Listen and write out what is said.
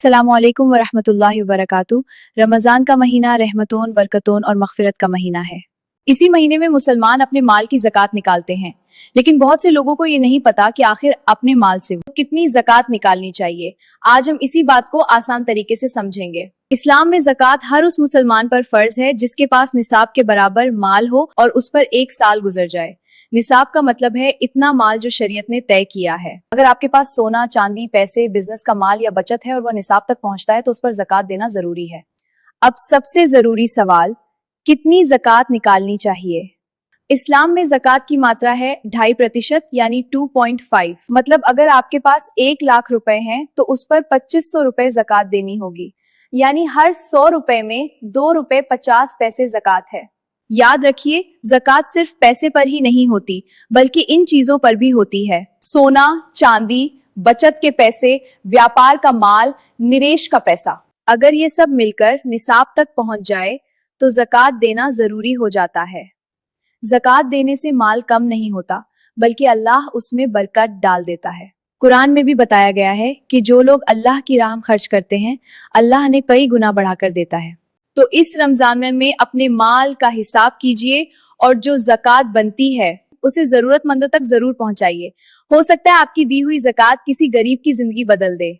अस्सलामुअलैकुम वरहमतुल्लाहि वबरकातुहू। रमज़ान का महीना रहमतों, बरकतों और मग़फ़िरत का महीना है। इसी महीने में मुसलमान अपने माल की ज़कात निकालते हैं, लेकिन बहुत से लोगों को ये नहीं पता कि आखिर अपने माल से कितनी ज़कात निकालनी चाहिए। आज हम इसी बात को आसान तरीके से समझेंगे। इस्लाम में ज़कात हर उस मुसलमान पर फर्ज है जिसके पास निसाब के बराबर माल हो और उस पर 1 साल गुजर जाए। निसाब का मतलब है इतना माल जो शरीयत ने तय किया है। अगर आपके पास सोना, चांदी, पैसे, बिजनेस का माल या बचत है और वह निसाब तक पहुंचता है तो उस पर ज़कात देना जरूरी है। अब सबसे जरूरी सवाल, कितनी ज़कात निकालनी चाहिए? इस्लाम में ज़कात की मात्रा है 2.5% यानी 2.5। मतलब अगर आपके पास 1 लाख रुपए हैं तो उस पर 2500 रुपए ज़कात देनी होगी, यानी हर 100 रुपए में 2 रुपए 50 पैसे ज़कात है। याद रखिए, ज़कात सिर्फ पैसे पर ही नहीं होती, बल्कि इन चीजों पर भी होती है। सोना, चांदी, बचत के पैसे, व्यापार का माल, निवेश का पैसा। अगर ये सब मिलकर निसाब तक पहुंच जाए तो ज़कात देना जरूरी हो जाता है। ज़कात देने से माल कम नहीं होता, बल्कि अल्लाह उसमें बरकत डाल देता है। कुरान में भी बताया गया है कि जो लोग अल्लाह की राह में खर्च करते हैं, अल्लाह ने कई गुना बढ़ाकर देता है। तो इस रमजान में अपने माल का हिसाब कीजिए और जो ज़कात बनती है उसे जरूरतमंदों तक जरूर पहुंचाइए। हो सकता है आपकी दी हुई ज़कात किसी गरीब की जिंदगी बदल दे।